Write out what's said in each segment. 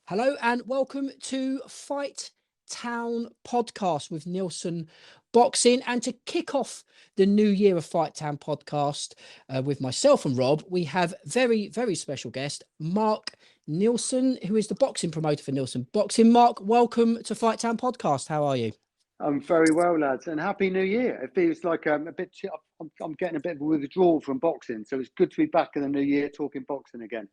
Hello and welcome to Fight Town podcast with Neilson Boxing. And to kick off the new year of Fight Town podcast with myself and Rob, we have very special guest, Mark Neilson, who is the boxing promoter for Neilson Boxing. Mark, welcome to Fight Town podcast. How are you? I'm very well, lads, and Happy New Year. It feels like a bit. I'm getting a bit of a withdrawal from boxing, so it's good to be back in the new year talking boxing again.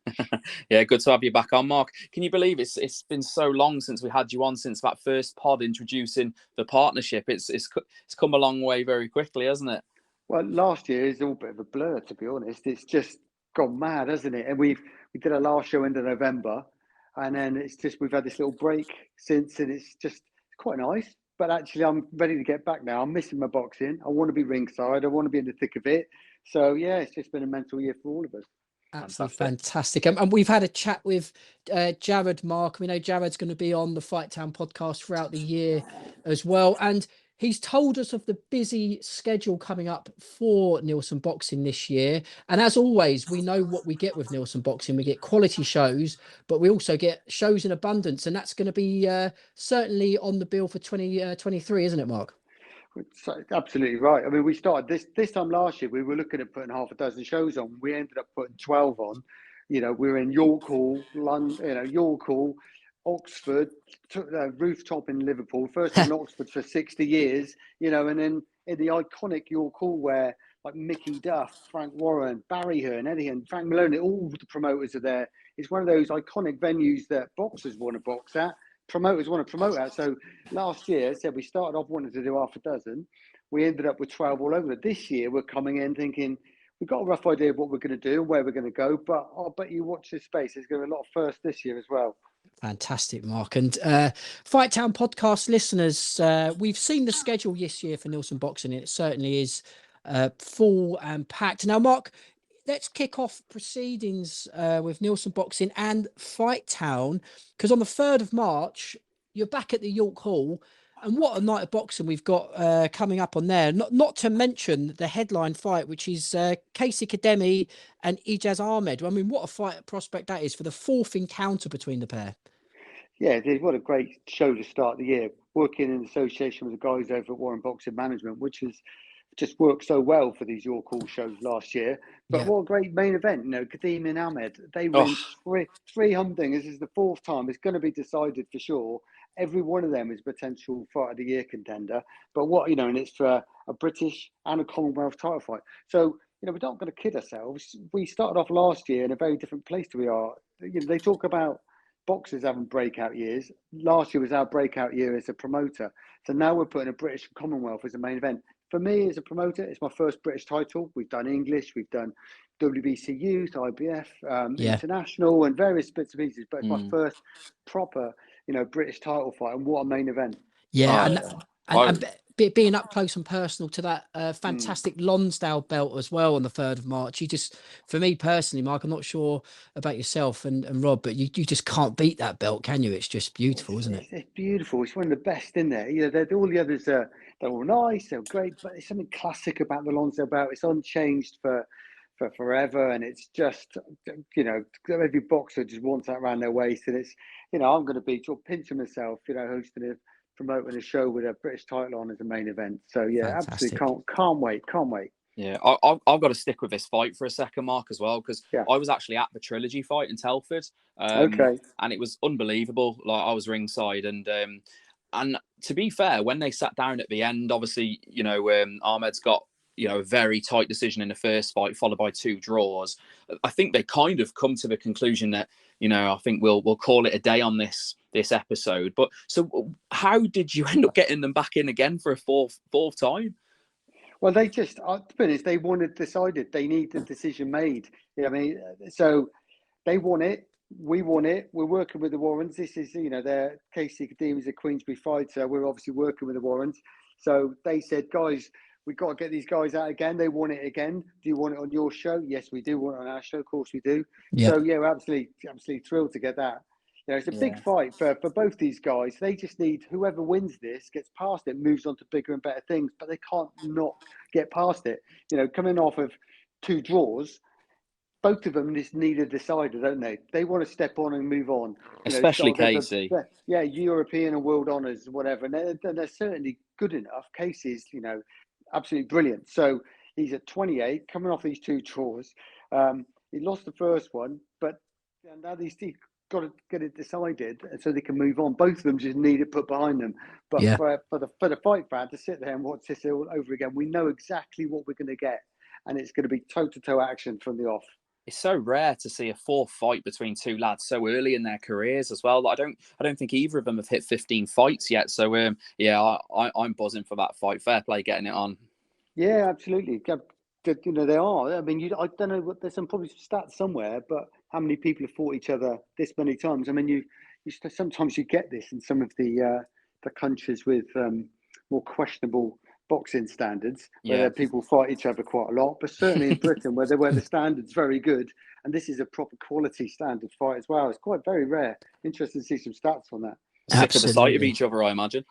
Yeah, good to have you back on, Mark. Can you believe it's been so long since we had you on, since that first pod introducing the partnership? It's come a long way very quickly, hasn't it? Well, last year is all a bit of a blur, to be honest. It's just gone mad, hasn't it? And we did our last show end of November, and then we've had this little break since, and it's quite nice. But actually, I'm ready to get back now. I'm missing my boxing. I want to be ringside. I want to be in the thick of it. So, yeah, it's just been a mental year for all of us. Absolutely fantastic. And we've had a chat with Jared, Mark. We know Jared's going to be on the Fight Town podcast throughout the year as well. And he's told us of the busy schedule coming up for Neilson Boxing this year. And as always, we know what we get with Neilson Boxing. We get quality shows, but we also get shows in abundance. And that's going to be certainly on the bill for 2023, isn't it, Mark? So, absolutely right. I mean, we started this time last year. We were looking at putting half a dozen shows on. We ended up putting 12 on. You know, we were in York Hall, London, York Hall, Oxford, rooftop in Liverpool. First time in Oxford for 60 years. You know, and then in the iconic York Hall where like Mickey Duff, Frank Warren, Barry Hearn, Eddie Hearn, Frank Maloney, all the promoters are there. It's one of those iconic venues that boxers want to box at. Promoters want to promote that. So last year, I said we started off wanting to do half a dozen. We ended up with 12 all over. This year, we're coming in thinking we've got a rough idea of what we're going to do and where we're going to go. But I'll bet you watch this space. There's going to be a lot of firsts this year as well. Fantastic, Mark. And Fight Town podcast listeners, we've seen the schedule this year for Neilson Boxing. It certainly is full and packed. Now, Mark, let's kick off proceedings with Neilson Boxing and Fight Town, because on the 3rd of March, you're back at the York Hall. And what a night of boxing we've got coming up on there. Not to mention the headline fight, which is Casey Kademi and Ijaz Ahmed. I mean, what a fight prospect that is for the 4th encounter between the pair. Yeah, it is. What a great show to start the year. Working in association with the guys over at Warren Boxing Management, which has just worked so well for these York Hall shows last year. But what a great main event. You know, Kademi and Ahmed, they win three humding. This is the 4th time. It's going to be decided for sure. Every one of them is potential fight of the year contender. But and it's for a British and a Commonwealth title fight. So, we're not going to kid ourselves. We started off last year in a very different place to we are. They talk about boxers having breakout years. Last year was our breakout year as a promoter. So now we're putting a British Commonwealth as a main event. For me as a promoter, it's my first British title. We've done English, we've done WBC Youth, IBF, International, and various bits and pieces. But it's my first proper, British title fight, and what a main event! Yeah, and being up close and personal to that fantastic Lonsdale belt as well on the 3rd of March. For me personally, Mark, I'm not sure about yourself and Rob, but you just can't beat that belt, can you? It's just beautiful, isn't it? It's beautiful. It's one of the best in there. All the others they're all nice, they're great, but there's something classic about the Lonsdale belt. It's unchanged for forever, and it's just every boxer just wants that around their waist, and it's I'm going to be pinching myself, hosting promoting a show with a British title on as a main event. So yeah, fantastic. Absolutely can't wait. Yeah, I've got to stick with this fight for a second, Mark, as well, because I was actually at the Trilogy fight in Telford, and it was unbelievable. Like, I was ringside, and to be fair, when they sat down at the end, obviously, Ahmed's got a very tight decision in the first fight, followed by 2 draws. I think they kind of come to the conclusion that I think we'll call it a day on this episode. But so, how did you end up getting them back in again for a fourth time? Well, they just, to be honest, they decided they need the decision made. So they won it. We won it. We're working with the Warrens. This is, their Casey Kademi is a Queensbury fighter. We're obviously working with the Warrens. So they said, guys, we've got to get these guys out again. They want it again. Do you want it on your show? Yes, we do want it on our show. Of course we do. Yep. So yeah, we're absolutely thrilled to get that. It's a big fight for both these guys. They just need, whoever wins this, gets past it, moves on to bigger and better things, but they can't not get past it. Coming off of 2 draws, both of them just need a decider, don't they? They want to step on and move on. Especially Casey. European and world honours, whatever. And they're certainly good enough. Casey's, absolutely brilliant. So he's at 28, coming off these 2 draws. He lost the first one, but now he's got to get it decided so they can move on. Both of them just need it put behind them. But for the fight fan to sit there and watch this all over again, we know exactly what we're going to get. And it's going to be toe-to-toe action from the off. It's so rare to see a 4th fight between 2 lads so early in their careers as well. I don't think either of them have hit 15 fights yet. So I'm buzzing for that fight. Fair play getting it on. Yeah, absolutely. They are. I mean, I don't know what there's probably stats somewhere, but how many people have fought each other this many times? I mean, you sometimes you get this in some of the countries with more questionable boxing standards, where people fight each other quite a lot. But certainly in Britain, where the standard's very good, and this is a proper quality standard fight as well. It's quite very rare. Interesting to see some stats on that. Sick of the sight of each other, I imagine.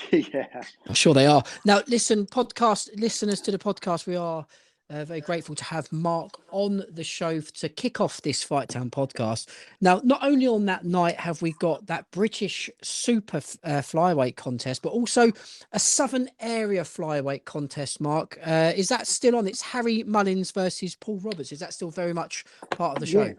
Yeah, I'm sure they are. Now, listen, podcast listeners to the podcast, we are very grateful to have Mark on the show to kick off this Fight Town podcast. Now, not only on that night have we got that British super flyweight contest, but also a Southern area flyweight contest, Mark. Is that still on? It's Harry Mullins versus Paul Roberts. Is that still very much part of the show? Yeah.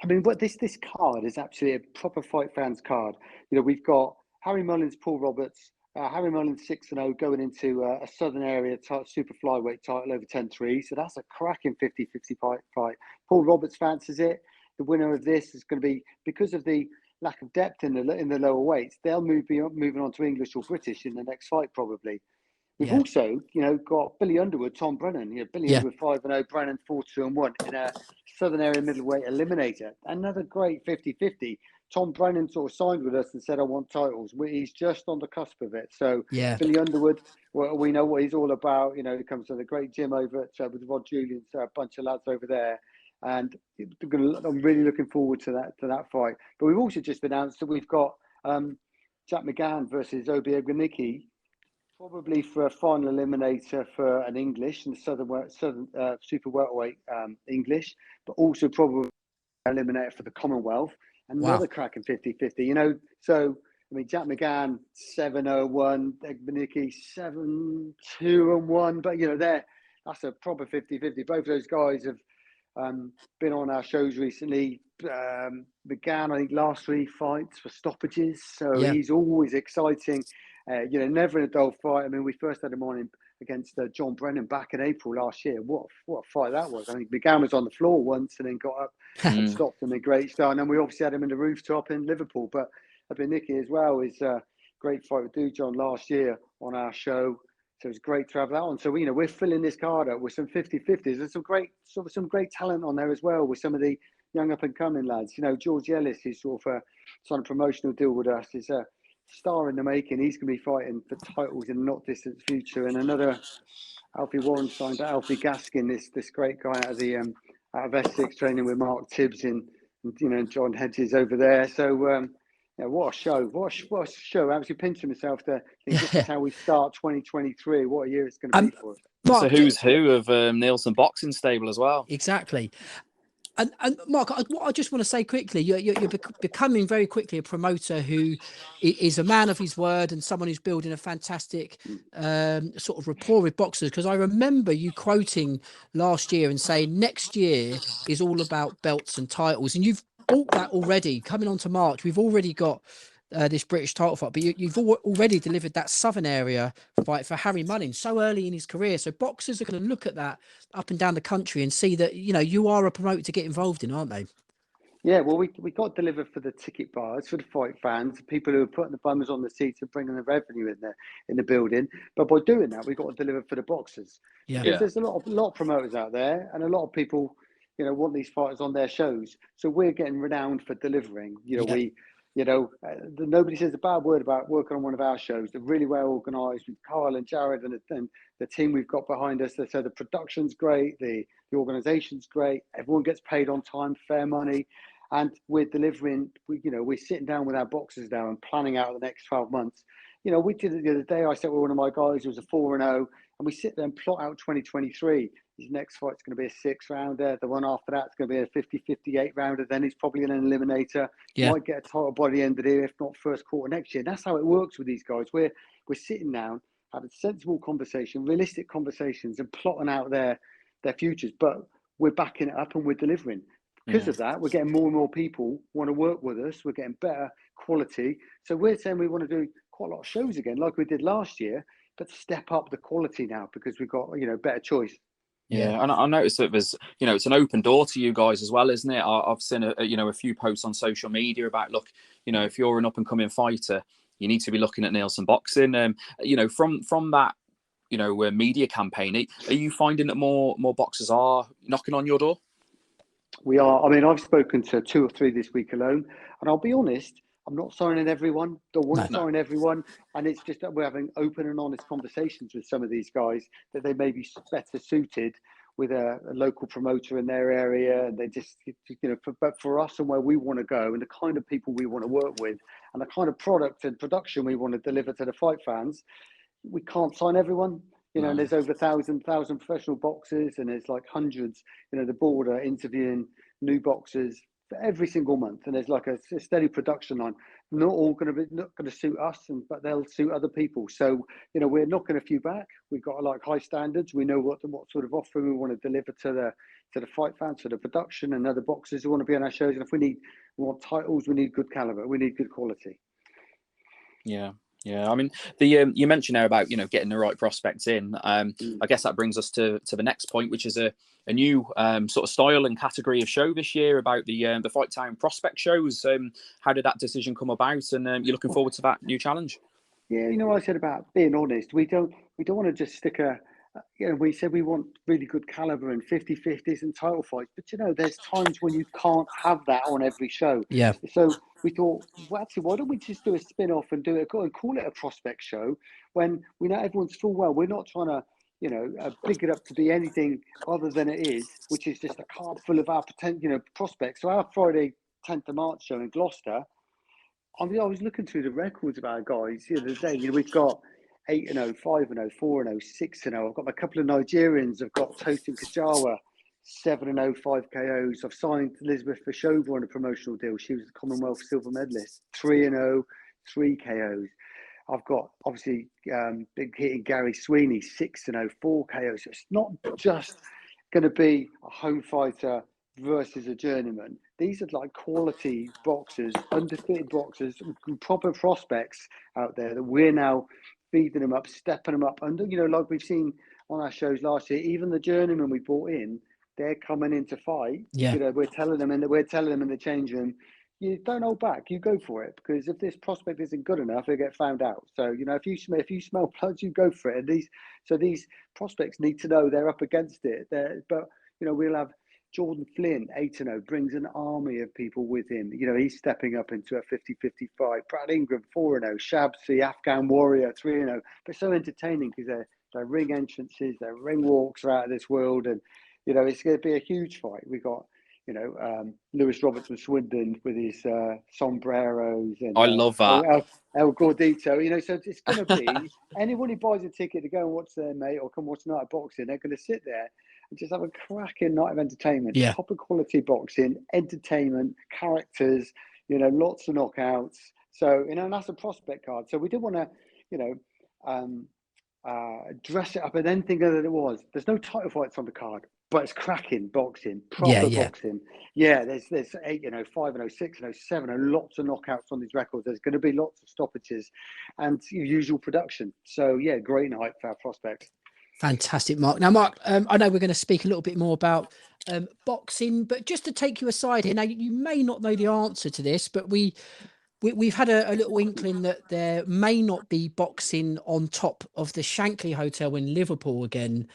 I mean, what this card is actually a proper Fight Fans card. We've got Harry Mullins, Paul Roberts. Harry Mullins 6-0 going into a Southern area super flyweight title over 10-3. So that's a cracking 50-50 fight. Paul Roberts fancies it. The winner of this is going to be, because of the lack of depth in the lower weights, they'll moving on to English or British in the next fight probably. We've also, got Billy Underwood, Tom Brennan. Billy Underwood 5-0, Brennan 4-2-1 in a Southern area middleweight eliminator. Another great 50-50. Tom Brennan sort of signed with us and said, I want titles. He's just on the cusp of it. So Billy Underwood, well, we know what he's all about. He comes to the great gym over at with Rod Julian's a bunch of lads over there. And I'm really looking forward to that fight. But we've also just announced that we've got Jack McGann versus Obi Ogbenicki, probably for a final eliminator for an English and Southern super welterweight English, but also probably eliminator for the Commonwealth. Another cracking 50-50, So, I mean, Jack McGann 7-0-1, Ogbenicki 7-2-1. But that's a proper 50-50. Both of those guys have been on our shows recently. McGann, I think, last 3 fights were stoppages, so he's always exciting. Never in a dull fight. I mean, we first had him on against John Brennan back in April last year. What a fight that was. I think McGann was on the floor once and then got up and stopped him a great start. And then we obviously had him in the rooftop in Liverpool. But Ogbenicki as well is a great fight with Dujon last year on our show. So it's great to have that on. So, we're filling this card up with some 50-50s. There's some great talent on there as well with some of the young up-and-coming lads. George Ellis, who's sort of signed a promotional deal with us, is a star in the making. He's going to be fighting for titles in the not-distant future. And another, Alfie Warren signed to Alfie Gaskin, this great guy out of Essex, training with Mark Tibbs and John Hedges over there. So, what a show. What a show. I actually pinching myself to think this is how we start 2023. What a year it's going to be for us. It's a who's who of Neilson Boxing stable as well. Exactly. And Mark, what I just want to say quickly, you're becoming very quickly a promoter who is a man of his word and someone who's building a fantastic sort of rapport with boxers. Because I remember you quoting last year and saying next year is all about belts and titles, and you've bought that already. Coming on to March, we've already got this British title fight, but you've already delivered that Southern area fight for Harry Mullins so early in his career. So boxers are going to look at that up and down the country and see that, you are a promoter to get involved in, aren't they? Yeah, well, we got delivered for the ticket buyers, for the fight fans, people who are putting the bums on the seats and bringing the revenue in the building. But by doing that, we got to deliver for the boxers. Because there's a lot of promoters out there, and a lot of people, want these fighters on their shows. So we're getting renowned for delivering. Nobody says a bad word about working on one of our shows. They're really well organised with Kyle and Jared and the team we've got behind us. So the production's great, the organisation's great. Everyone gets paid on time, fair money, and we're delivering. We're sitting down with our boxers now and planning out the next 12 months. We did it the other day. I sat with one of my guys who was a 4-0, and we sit there and plot out 2023. his next fight's going to be a 6-rounder. The one after that's going to be a 58 rounder. Then he's probably an eliminator. Yeah. Might get a title by the end of the year, if not first quarter next year. That's how it works with these guys. We're sitting down, having sensible conversation, realistic conversations, and plotting out their futures. But we're backing it up and we're delivering. Because of that, we're getting more and more people want to work with us. We're getting better quality. So we're saying we want to do quite a lot of shows again, like we did last year, but step up the quality now because we've got, better choice. Yeah, and I noticed that there's, it's an open door to you guys as well, isn't it? I've seen a few posts on social media about, look, if you're an up and coming fighter, you need to be looking at Neilson Boxing. From that, media campaign, are you finding that more boxers are knocking on your door? We are. I mean, I've spoken to 2 or 3 this week alone, and I'll be honest, I'm not signing everyone. Don't want to sign everyone, and it's just that we're having open and honest conversations with some of these guys that they may be better suited with a local promoter in their area, and they just, but for us and where we want to go, and the kind of people we want to work with, and the kind of product and production we want to deliver to the fight fans, we can't sign everyone. And there's over 1,000 professional boxers, and there's like hundreds, the board are interviewing new boxers for every single month, and there's like a steady production line. Not all not going to suit us, but they'll suit other people. So we're knocking a few back. We've got like high standards. We know what sort of offering we want to deliver to the fight fans, to the production, and other boxers who want to be on our shows. And if we want titles, we need good caliber, we need good quality. Yeah, I mean, you mentioned there about getting the right prospects in. I guess that brings us to the next point, which is a new sort of style and category of show this year about the Fight Town prospect shows. How did that decision come about, and you're looking forward to that new challenge? Yeah, what I said about being honest. We don't want to just stick we said we want really good caliber and 50-50s and title fights, but there's times when you can't have that on every show. Yeah. So we thought, well, actually, why don't we just do a spin-off and call it a prospect show when we know everyone's full well. We're not trying to, big it up to be anything other than it is, which is just a card full of our potential, prospects. So our Friday 10th of March show in Gloucester, I was looking through the records of our guys the other day. We've got 8-0, 5-0, 4-0, 6-0. I've got a couple of Nigerians. I've got Tosin Kajawa, 7-0, 5 KOs. I've signed Elizabeth Fashova on a promotional deal. She was the Commonwealth silver medalist, 3-0, 3 KOs. I've got, obviously, big hitting Gary Sweeney, 6-0, 4 KOs. So it's not just going to be a home fighter versus a journeyman. These are like quality boxers, undefeated boxers, proper prospects out there that we're now feeding them up, stepping them up. And, like we've seen on our shows last year, even the journeymen we brought in, they're coming in to fight. Yeah. We're telling them in the change room, you don't hold back, you go for it, because if this prospect isn't good enough, they get found out. So, if you smell blood, you go for it. And these prospects need to know they're up against it. But we'll have Jordan Flynn, 8-0, brings an army of people with him. He's stepping up into a 50-50 fight. Brad Ingram, 4-0. Shabs, the Afghan warrior, 3-0. But so entertaining because their ring entrances, their ring walks are out of this world. And, it's going to be a huge fight. We got, Lewis Robertson Swindon with his sombreros. And I love that. El Gordito, so it's going to be anyone who buys a ticket to go and watch their mate or come watch Night of Boxing, they're going to sit there and just have a cracking night of entertainment. Yeah. Proper quality boxing, entertainment, characters, lots of knockouts. So, and that's a prospect card. So we didn't want to, dress it up as anything other than it was. There's no title fights on the card, but it's cracking boxing, proper boxing. Yeah, there's 8-0, 5-0, 6-0, 7-0, lots of knockouts on these records. There's going to be lots of stoppages and usual production. So yeah, great night for our prospects. Fantastic, Mark. Now, Mark, I know we're going to speak a little bit more about boxing, but just to take you aside here, now you may not know the answer to this, but we've had a little inkling that there may not be boxing on top of the Shankly Hotel in Liverpool again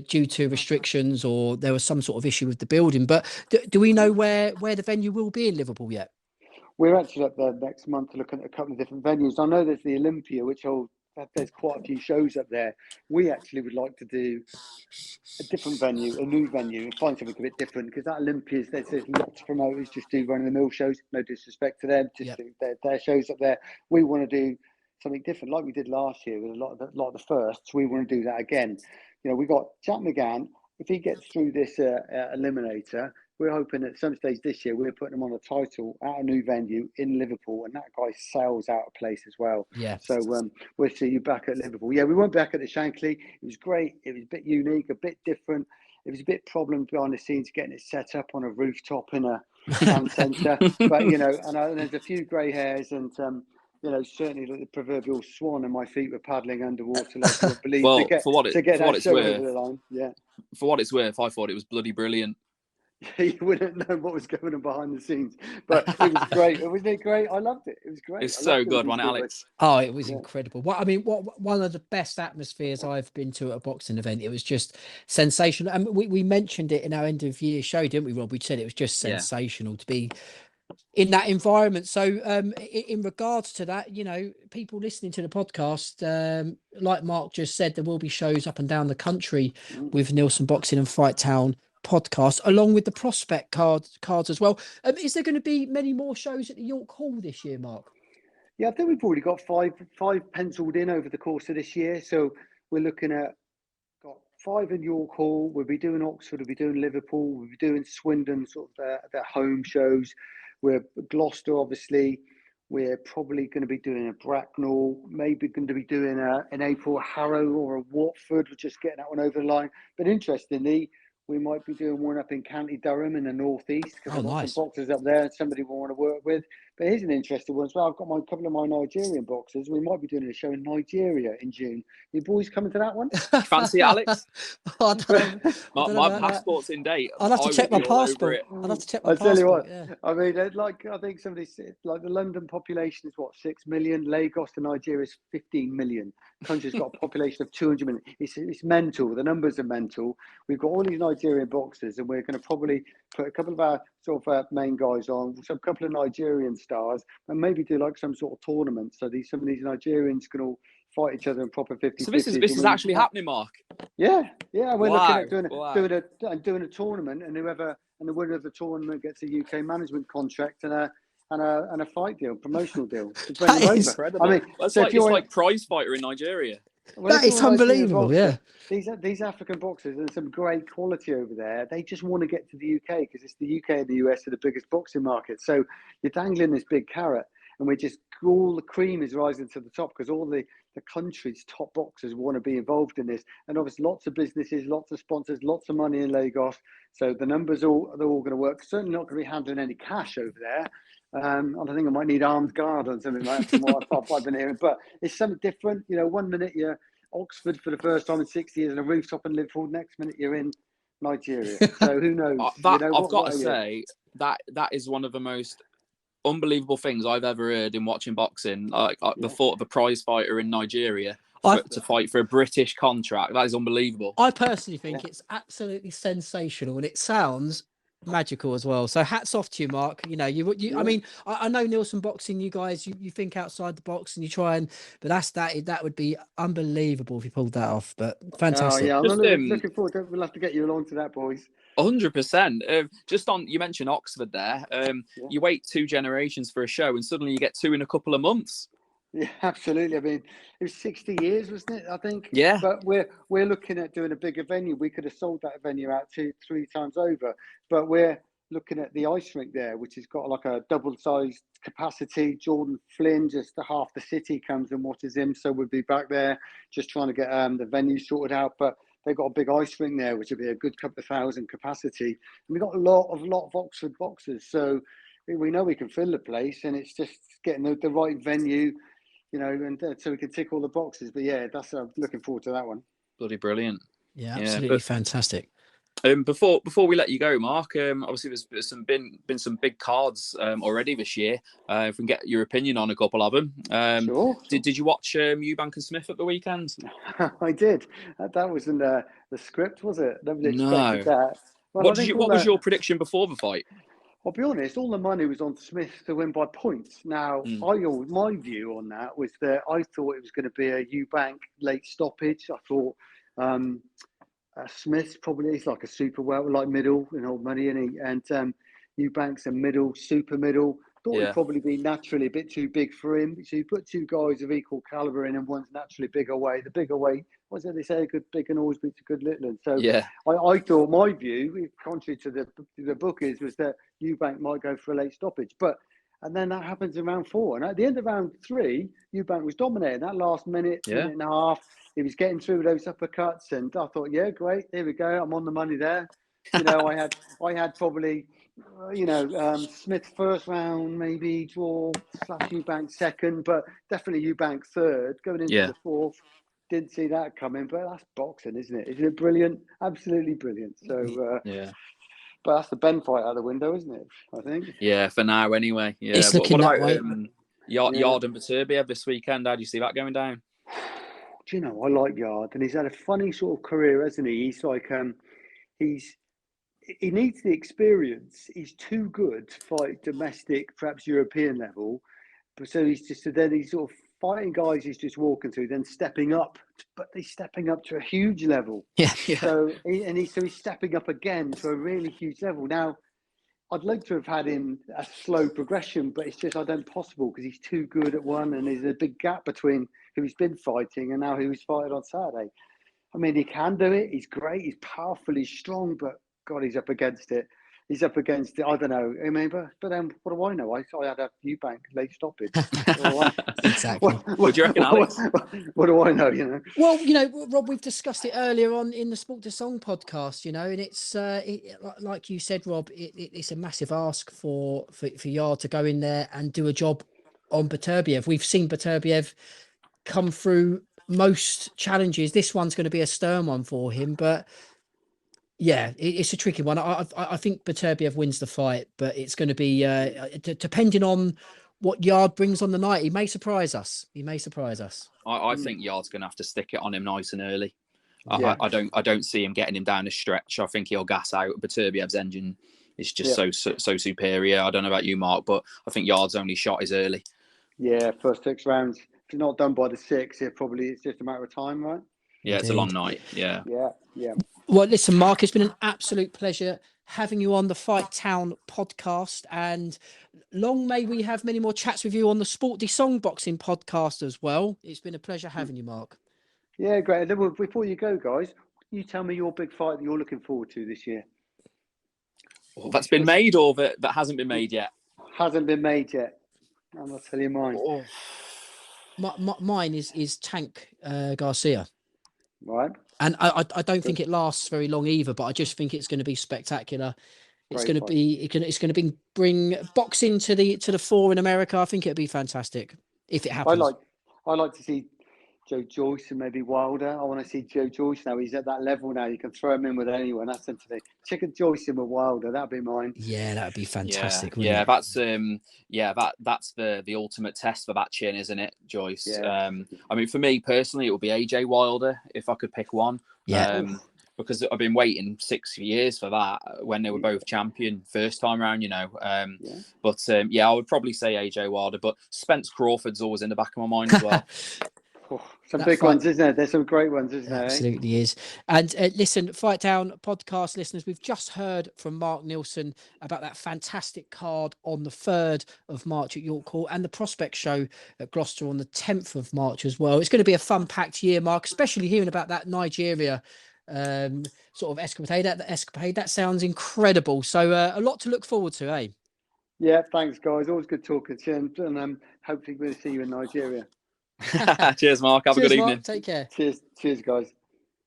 due to restrictions, or there was some sort of issue with the building. But do we know where the venue will be in Liverpool yet? We're actually up there next month looking at a couple of different venues. I know there's the Olympia, there's quite a few shows up there. We actually would like to do a different venue, a new venue, and find something a bit different, because that Olympia's, there's lots of promoters just do run-of-the-mill shows. No disrespect to them, just do their shows up there. We want to do something different, like we did last year with a lot of the firsts. We want to do that again. We got Jack McGann if he gets through this eliminator, we're hoping at some stage this year we're putting him on a title at a new venue in Liverpool, and that guy sells out a place as well. Yeah. So we'll see you back at Liverpool. Yeah, we went back at the Shankly. It was great. It was a bit unique, a bit different. It was a bit problem behind the scenes getting it set up on a rooftop in a town centre. But, you know, and there's a few grey hairs and, you know, certainly like the proverbial swan and my feet were paddling underwater like you wouldn't believe Well, to get that show over the line. Yeah. For what it's worth, I thought it was bloody brilliant. You wouldn't know what was going on behind the scenes, but it was great. Wasn't it great? I loved it. It was great. It's so good, wasn't it, Alex? Oh, it was incredible. One of the best atmospheres I've been to at a boxing event. It was just sensational. And we mentioned it in our end of year show, didn't we, Rob? We said it was just sensational to be in that environment. So in regards to that, you know, people listening to the podcast, like Mark just said, there will be shows up and down the country with Neilson Boxing and Fight Town podcast, along with the prospect cards as well. Is there going to be many more shows at the York Hall this year, Mark? Yeah, I think we've already got five penciled in over the course of this year. So we're looking at got 5 in York Hall. We'll be doing Oxford, we'll be doing Liverpool, we'll be doing Swindon, sort of their home shows. We're Gloucester, obviously. We're probably going to be doing a Bracknell, maybe going to be doing an April Harrow or a Watford. We're just getting that one over the line. But interestingly, we might be doing one up in County Durham in the northeast because I've got some boxers up there and somebody we want to work with. But here's an interesting one as well. I've got a couple of my Nigerian boxers. We might be doing a show in Nigeria in June. You boys coming to that one? Fancy Alex? I don't know my passport's in date. I'll have to check my passport. I'll have to check my passport. I'll tell you what. Yeah. I mean, like I think somebody said, like the London population is what, 6 million. Lagos to Nigeria is 15 million. The country's got a population of 200 million. It's mental. The numbers are mental. We've got all these Nigerian boxers, and we're going to probably put a couple of our sort of main guys on, some couple of Nigerian stars, and maybe do like some sort of tournament. So some of these Nigerians can all fight each other in proper 50-50. So this is actually happening, Mark. Yeah. We're looking at doing a tournament, and the winner of the tournament gets a UK management contract and a fight deal, promotional deal. That is incredible. I mean, it's like prize fighter in Nigeria. Well, that is unbelievable. Boxer, these African boxers and some great quality over there. They just want to get to the UK because it's the UK and the US are the biggest boxing markets. So you're dangling this big carrot, and all the cream is rising to the top because all the country's top boxers want to be involved in this. And obviously lots of businesses, lots of sponsors, lots of money in Lagos. So the numbers they're all going to work. Certainly not going to be handling any cash over there. I think I might need armed guard or something like that from what I've been hearing. But it's something different. You know, 1 minute you're Oxford for the first time in 6 years and a rooftop in Liverpool. Next minute you're in Nigeria. So who knows? I've got to say that is one of the most unbelievable things I've ever heard in watching boxing. Like the thought of a prize fighter in Nigeria to fight for a British contract. That is unbelievable. I personally think it's absolutely sensational, and it sounds magical as well. So hats off to you, Mark. You know, I mean, I know Neilson Boxing, you guys, you think outside the box and you try but that would be unbelievable if you pulled that off. But fantastic. Oh yeah, I'm looking forward to it. We'll have to get you along to that, boys. 100%. Just on, you mentioned Oxford there. You wait 2 generations for a show and suddenly you get 2 in a couple of months. Yeah, absolutely. I mean, it was 60 years, wasn't it? I think. Yeah. But we're looking at doing a bigger venue. We could have sold that venue out 2-3 times over. But we're looking at the ice rink there, which has got like a double-sized capacity. Jordan Flynn, just half the city comes and watches him. So we'll be back there just trying to get the venue sorted out. But they've got a big ice rink there, which will be a good couple of thousand capacity. And we've got a lot of Oxford boxers. So we know we can fill the place, and it's just getting the right venue. You know, and so we can tick all the boxes. But yeah, that's looking forward to that one. Bloody brilliant. Yeah, absolutely fantastic. Before we let you go, Mark, obviously there's been some big cards already this year. If we can get your opinion on a couple of them. Sure. Did you watch Eubank and Smith at the weekend? I did. That wasn't the script, was it? Nobody expected that. Well, what was your prediction before the fight? I'll be honest, all the money was on Smith to win by points. Now, my view on that was that I thought it was going to be a Eubank late stoppage. I thought Smith's probably is like a super like middle in old money, and Eubank's a middle, super middle. Thought it'd probably be naturally a bit too big for him. So you put 2 guys of equal caliber in, and one's naturally bigger weight. The bigger weight what's it they say? A good big and always beats a good little. And so yeah, I thought my view, contrary to the book, was that Eubank might go for a late stoppage, and then that happens in round 4. And at the end of round 3, Eubank was dominating that last minute and a half. He was getting through with those uppercuts, and I thought, yeah, great, here we go. I'm on the money there. You know, I had probably, Smith first round, maybe draw / Eubank second, but definitely Eubank third. Going into the 4th, didn't see that coming, but that's boxing, isn't it? Isn't it brilliant? Absolutely brilliant. So but that's the Ben fight out the window, isn't it? I think. Yeah, for now anyway. Yeah. It's looking what that about way. Yard and Beterbiev this weekend? How do you see that going down? Do you know, I like Yard, and he's had a funny sort of career, hasn't he? He's like, he needs the experience. He's too good to fight domestic, perhaps European level. But so he's sort of fighting guys he's just walking through, then stepping up, but he's stepping up to a huge level. Yeah. So he's stepping up again to a really huge level. Now, I'd like to have had him a slow progression, but it's just impossible because he's too good at one, and there's a big gap between who he's been fighting and now who he's fighting on Saturday. I mean, he can do it. He's great. He's powerful. He's strong, but God, he's up against it. He's up against it. I don't know. I mean, but then what do I know? I had a Eubank late stoppage. Exactly. What do you reckon, Alex? What do I know? You know. Well, Rob, we've discussed it earlier on in the Sport to Song podcast. And it's like you said, Rob, it's a massive ask for Yard to go in there and do a job on Beterbiev. We've seen Beterbiev come through most challenges. This one's going to be a stern one for him, but. Yeah, it's a tricky one. I think Beterbiev wins the fight, but it's going to be depending on what Yard brings on the night. He may surprise us. I think Yard's going to have to stick it on him nice and early. Yeah. I don't see him getting him down a stretch. I think he's gas out. Beterbiev's engine is just so superior. I don't know about you, Mark, but I think Yard's only shot is early. Yeah, first 6 rounds. If it's not done by the 6, it's just a matter of time, right? Yeah, Indeed. It's a long night. Yeah. Well, listen, Mark, it's been an absolute pleasure having you on the Fight Town podcast, and long may we have many more chats with you on the Sport de Song Boxing podcast as well. It's been a pleasure having you, Mark. Yeah, great. Before you go, guys, you tell me your big fight that you're looking forward to this year. That's been made or that hasn't been made yet? Hasn't been made yet. I'm going to tell you mine. Mine is Tank Garcia. Right. And I don't think it lasts very long either, but I just think it's going to be spectacular. It's going to bring boxing to the fore in America. I think it'll be fantastic if it happens. I like to see Joe Joyce and maybe Wilder. I want to see Joe Joyce now. He's at that level now. You can throw him in with anyone. That's something. Check Joyce in with Wilder. That'd be mine. Yeah, that'd be fantastic. Yeah, that's the ultimate test for that chin, isn't it, Joyce? Yeah. I mean, for me personally, it would be AJ Wilder if I could pick one. Yeah. Because I've been waiting 6 years for that when they were both champion first time round, But I would probably say AJ Wilder, but Spence Crawford's always in the back of my mind as well. Some big ones, isn't there? There's some great ones, isn't there? Absolutely is. And listen, Fight Down podcast listeners, we've just heard from Mark Neilson about that fantastic card on the 3rd of March at York Hall and the Prospect Show at Gloucester on the 10th of March as well. It's going to be a fun-packed year, Mark, especially hearing about that Nigeria sort of escapade. That sounds incredible. So a lot to look forward to, eh? Yeah, thanks, guys. Always good talking to you, and hopefully we'll see you in Nigeria. Cheers, Mark. Have a good evening. Mark. Take care. Cheers, guys.